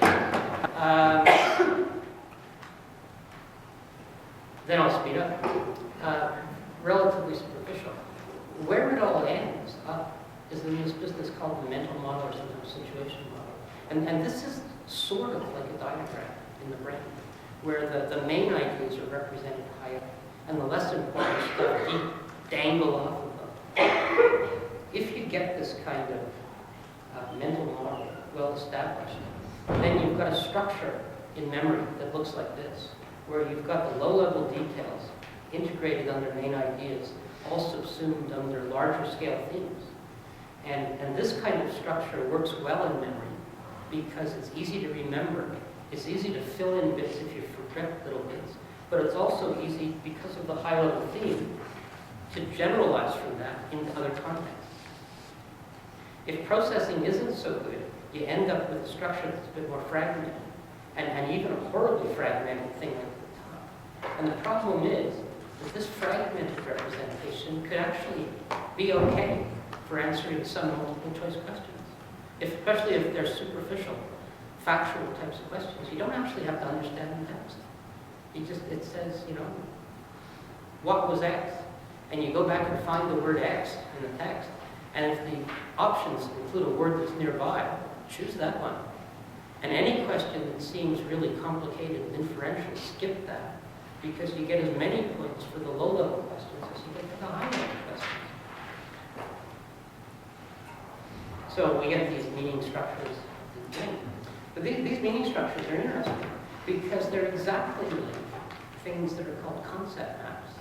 Then I'll speed up. Relatively superficial. Where it all ends up is in this business called the mental model or sometimes situation model. And this is sort of like a diagram in the brain, where the main ideas are represented high up, and the less important stuff you dangle off of them. If you get this kind of mental model well established, then you've got a structure in memory that looks like this, where you've got the low-level details integrated under main ideas, all subsumed under larger scale themes. And this kind of structure works well in memory because it's easy to remember. It's easy to fill in bits if you forget little bits. But it's also easy, because of the high-level theme, to generalize from that into other contexts. If processing isn't so good, you end up with a structure that's a bit more fragmented, and even a horribly fragmented thing like the top. And the problem is that this fragmented representation could actually be okay for answering some multiple choice questions. Especially if they're superficial, factual types of questions. You don't actually have to understand the text. It says, what was X? And you go back and find the word X in the text. And if the options include a word that's nearby, choose that one. And any question that seems really complicated and inferential, skip that. Because you get as many points for the low-level questions as you get for the high-level questions. So we get these meaning structures. But these meaning structures are interesting because they're exactly like things that are called concept maps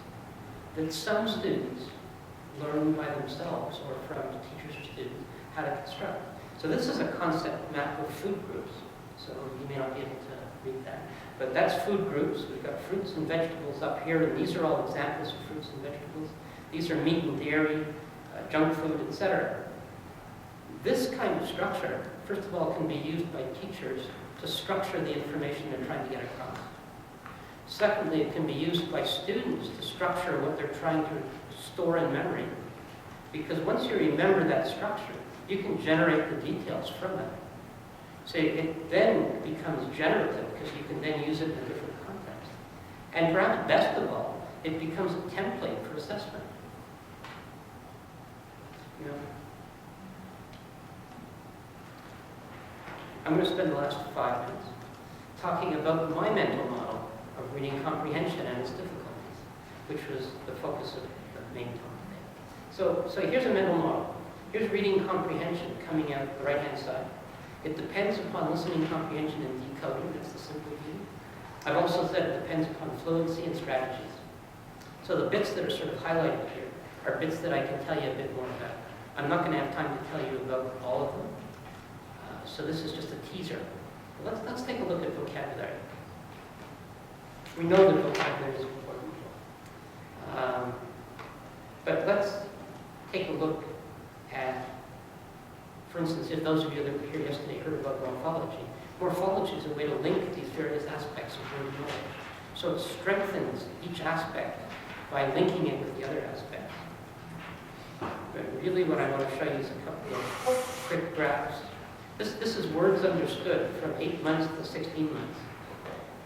that some students learn by themselves or from teachers or students how to construct. So this is a concept map of food groups. So you may not be able to read that. But that's food groups. We've got fruits and vegetables up here, and these are all examples of fruits and vegetables. These are meat and dairy, junk food, etc. This kind of structure, first of all, can be used by teachers to structure the information they're trying to get across. Secondly, it can be used by students to structure what they're trying to store in memory. Because once you remember that structure, you can generate the details from it. So it then becomes generative because you can then use it in a different context. And perhaps best of all, it becomes a template for assessment. I'm going to spend the last 5 minutes talking about my mental model of reading comprehension and its difficulties, which was the focus of the main talk today. So here's a mental model. Here's reading comprehension coming out the right-hand side. It depends upon listening comprehension and decoding. That's the simple view. I've also said it depends upon fluency and strategies. So the bits that are sort of highlighted here are bits that I can tell you a bit more about. I'm not going to have time to tell you about all of them. So this is just a teaser. Let's take a look at vocabulary. We know that vocabulary is important. But let's take a look at, for instance, if those of you that were here yesterday heard about morphology. Morphology is a way to link these various aspects of word knowledge. So it strengthens each aspect by linking it with the other aspects. But really what I want to show you is a couple of quick graphs. This is words understood from 8 months to 16 months.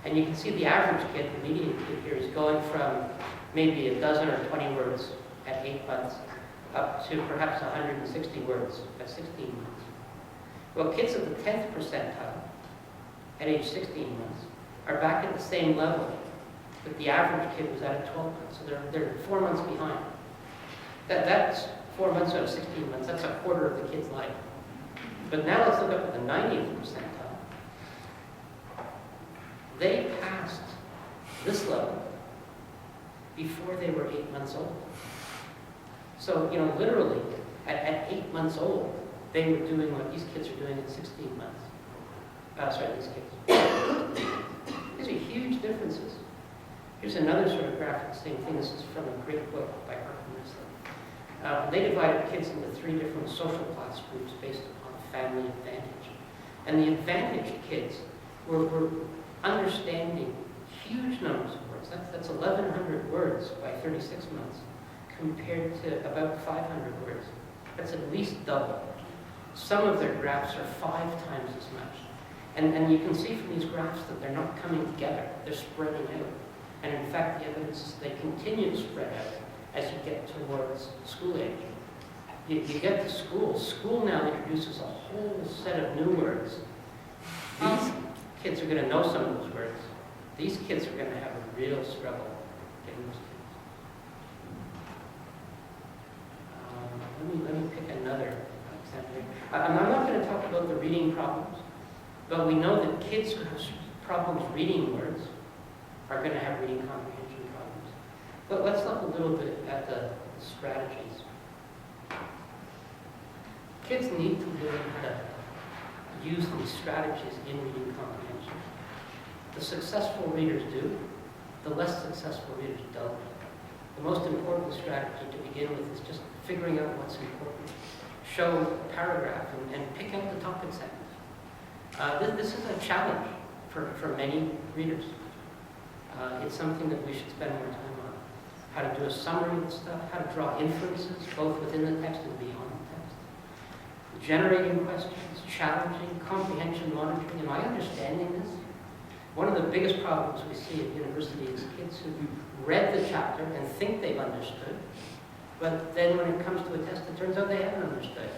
And you can see the average kid, the median kid here, is going from maybe a dozen or 20 words at 8 months up to perhaps 160 words at 16 months. Well, kids at the 10th percentile at age 16 months are back at the same level that the average kid was at 12 months. So they're 4 months behind. That's 4 months out of 16 months. That's a quarter of the kid's life. But now let's look up at the 90th percentile. They passed this level before they were 8 months old. So, literally, at 8 months old, they were doing what these kids are doing at 16 months. These kids. These are huge differences. Here's another sort of graph of the same thing. This is from a great book by Harper. They divided kids into 3 different social class groups based upon family advantage. And the advantaged kids were understanding huge numbers of words. That's 1,100 words by 36 months compared to about 500 words. That's at least double. Some of their graphs are 5 times as much. And you can see from these graphs that they're not coming together, they're spreading out. And in fact, the evidence is they continue to spread out as you get towards school age. You get to school now introduces a whole set of new words. These kids are going to know some of those words. These kids are going to have a real struggle getting those kids. Let me pick another example. I'm not going to talk about the reading problems, but we know that kids who have problems reading words are going to have reading comprehension problems. But let's look a little bit at the strategies. Kids need to learn how to use these strategies in reading comprehension. The successful readers do, the less successful readers don't. The most important strategy to begin with is just figuring out what's important. Show a paragraph and pick out the topic sentence. This is a challenge for many readers. It's something that we should spend more time on. How to do a summary of the stuff, how to draw inferences, both within the text and beyond the text. Generating questions, challenging, comprehension monitoring. Am I understanding this? One of the biggest problems we see at university is kids who read the chapter and think they've understood, but then when it comes to a test, it turns out they haven't understood.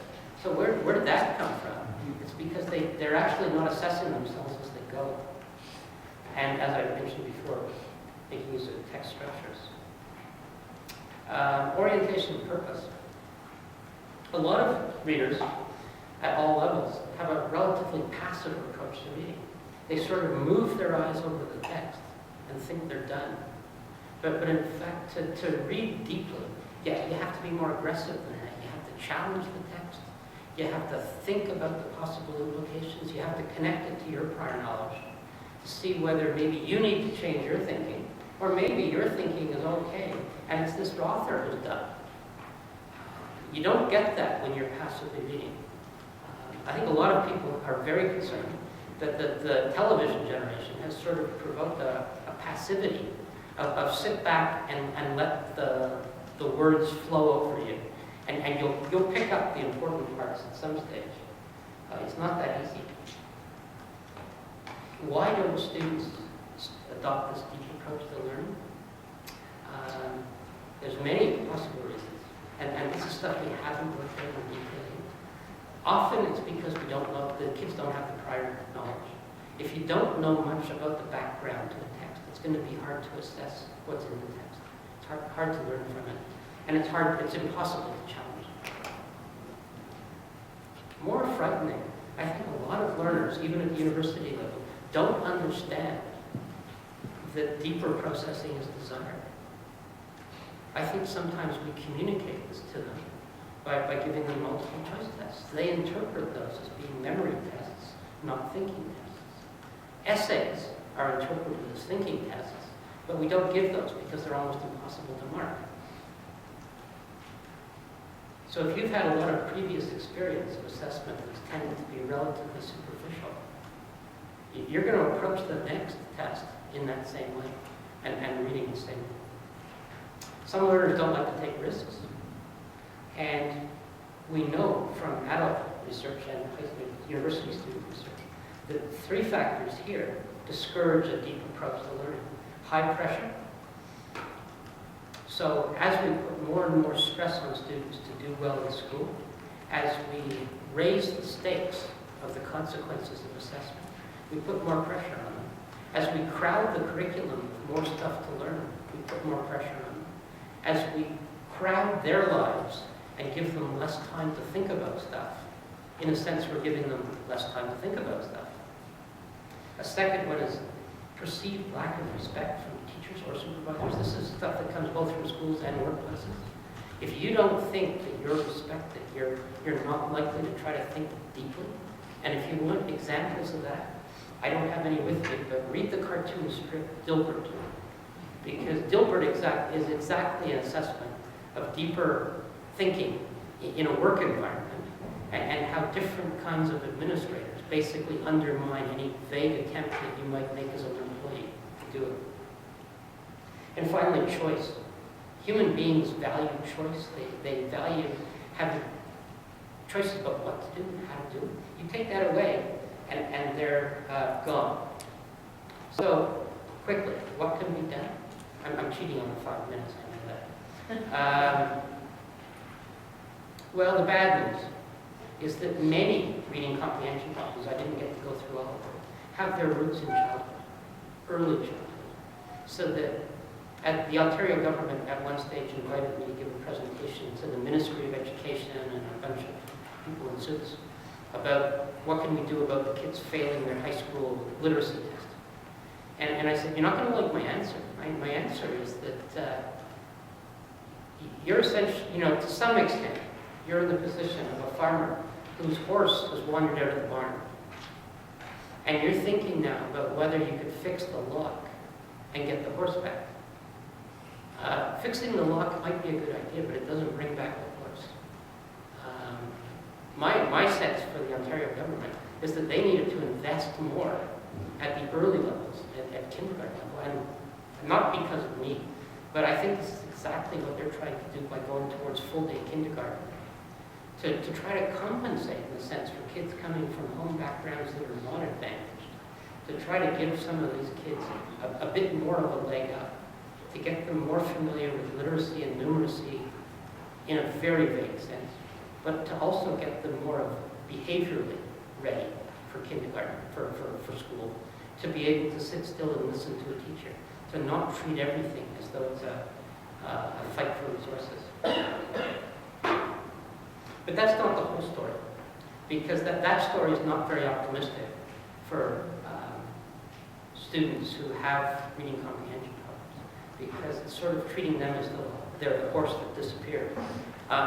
So where did that come from? It's because they're actually not assessing themselves as they go. And as I mentioned before, making use of text structures. Orientation and purpose. A lot of readers at all levels have a relatively passive approach to reading. They sort of move their eyes over the text and think they're done. But in fact, to read deeply, you have to be more aggressive than that. You have to challenge the text. You have to think about the possible implications. You have to connect it to your prior knowledge to see whether maybe you need to change your thinking, or maybe your thinking is okay, and it's this author who's done. You don't get that when you're passively reading. I think a lot of people are very concerned that the television generation has sort of provoked a passivity of sit back and let the words flow over you. And you'll pick up the important parts at some stage. It's not that easy. Why don't students adopt this deep approach to learning? There's many possible reasons. And this is stuff we haven't worked out in detail. Often it's because we don't know, the kids don't have the prior knowledge. If you don't know much about the background to the text, it's going to be hard to assess what's in the text. It's hard to learn from it. And it's impossible to challenge. More frightening, I think a lot of learners, even at the university level, don't understand that deeper processing is desired. I think sometimes we communicate this to them by giving them multiple choice tests. They interpret those as being memory tests, not thinking tests. Essays are interpreted as thinking tests, but we don't give those because they're almost impossible to mark. So if you've had a lot of previous experience of assessment that's tended to be relatively superficial, you're going to approach the next test in that same way and reading the same way. Some learners don't like to take risks. And we know from adult research and university student research that 3 factors here discourage a deep approach to learning. High pressure. So as we put more and more stress on students to do well in school, as we raise the stakes of the consequences of assessment, we put more pressure on them. As we crowd the curriculum with more stuff to learn, we put more pressure on them. As we crowd their lives and give them less time to think about stuff, in a sense we're giving them less time to think about stuff. A second one is perceived lack of respect from teachers or supervisors. This is stuff that comes both from schools and workplaces. If you don't think that you're respected, you're not likely to try to think deeply. And if you want examples of that, I don't have any with me, but read the cartoon strip Dilbert. Because Dilbert is exactly an assessment of deeper thinking in a work environment and how different kinds of administrators basically undermine any vague attempt that you might make as an employee to do it. And finally, choice. Human beings value choice. They value having choices about what to do and how to do it. You take that away, and they're gone. So, quickly, what can be done? I'm cheating on the 5 minutes, I know that. Well, the bad news is that many reading comprehension problems, I didn't get to go through all of them, have their roots in childhood, early childhood. So that the Ontario government at one stage invited me to give a presentation to the Ministry of Education and a bunch of people in suits about what can we do about the kids failing their high school literacy test. And I said, you're not going to like my answer. My answer is that you're essentially, to some extent, you're in the position of a farmer whose horse has wandered out of the barn. And you're thinking now about whether you could fix the lock and get the horse back. Fixing the lock might be a good idea, but it doesn't bring back the horse. My sense for the Ontario government is that they needed to invest more at the early levels, at kindergarten level, and not because of me, but I think this is exactly what they're trying to do by going towards full-day kindergarten, to try to compensate, in a sense, for kids coming from home backgrounds that are not advantaged, to try to give some of these kids a bit more of a leg up, to get them more familiar with literacy and numeracy in a very vague sense, but to also get them more behaviorally ready for kindergarten, for school, to be able to sit still and listen to a teacher, to not treat everything as though it's a fight for resources. But that's not the whole story, because that story is not very optimistic for students who have reading comprehension problems, because it's sort of treating them as though they're the horse that disappeared.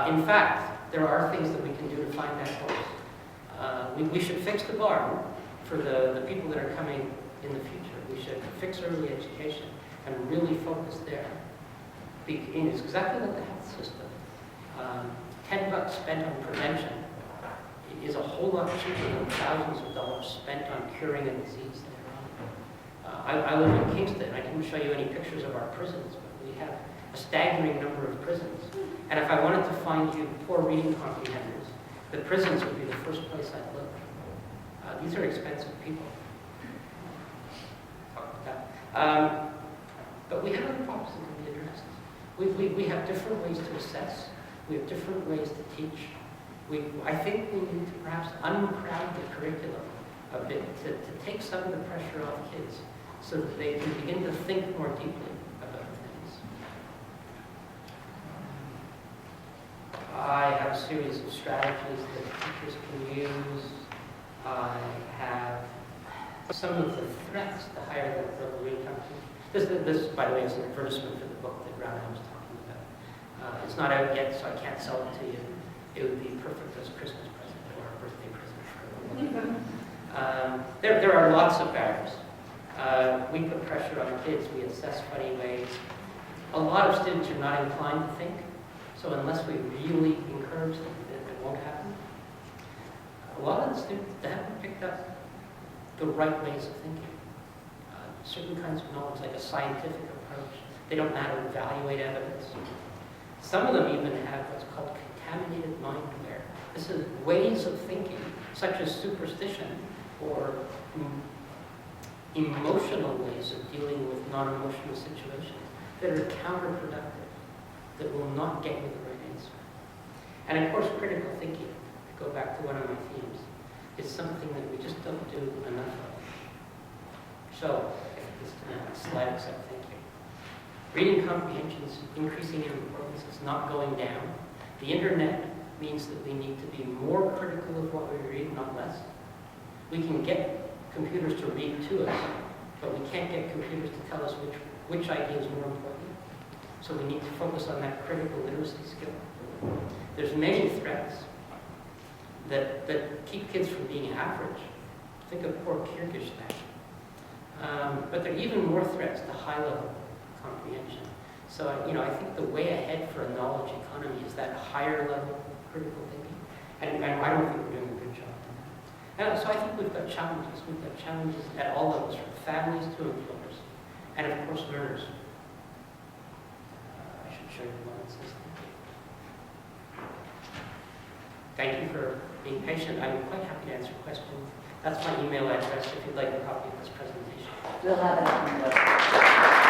In fact, there are things that we can do to find that horse. We should fix the barn for the people that are coming in the future. We should fix early education and really focus there. It's exactly like the health system. $10 spent on prevention is a whole lot cheaper than thousands of dollars spent on curing a disease later on. I live in Kingston. I didn't show you any pictures of our prisons, but we have a staggering number of prisons. And if I wanted to find you poor reading comprehenders, the prisons would be the first place I'd look. These are expensive people. Talk about that. But we have other problems that can be addressed. We have different ways to assess. We have different ways to teach. I think we need to perhaps uncrowd the curriculum a bit to take some of the pressure off kids so that they can begin to think more deeply about things. I have a series of strategies that teachers can use. I have some of the threats to higher level reading comprehension. This, by the way, is an advertisement for the book that Brown was talking about. It's not out yet, so I can't sell it to you. It would be perfect as a Christmas present or a birthday present. There are lots of barriers. We put pressure on kids. We assess funny ways. A lot of students are not inclined to think, so unless we really encourage them, it won't happen. A lot of the students, they haven't picked up the right ways of thinking. Certain kinds of knowledge, like a scientific approach, they don't know how to evaluate evidence. Some of them even have what's called contaminated mindware. This is ways of thinking, such as superstition or emotional ways of dealing with non-emotional situations that are counterproductive, that will not get you the right answer. And of course, critical thinking, to go back to one of my themes, is something that we just don't do enough of. So, if this slide accept, thank you. Reading comprehension is increasing in importance. It's not going down. The internet means that we need to be more critical of what we read, not less. We can get computers to read to us, but we can't get computers to tell us which idea is more important. So we need to focus on that critical literacy skill. There's many threats that keep kids from being average. Think of poor Kyrgyzstan. But there are even more threats to high-level comprehension. So, I think the way ahead for a knowledge economy is that higher-level critical thinking. And I don't think we're doing a good job in that. So I think we've got challenges. We've got challenges at all levels, from families to employers, and of course learners. thank you for being patient. I'm quite happy to answer questions. That's my email address if you'd like a copy of this presentation. We'll have it on the website.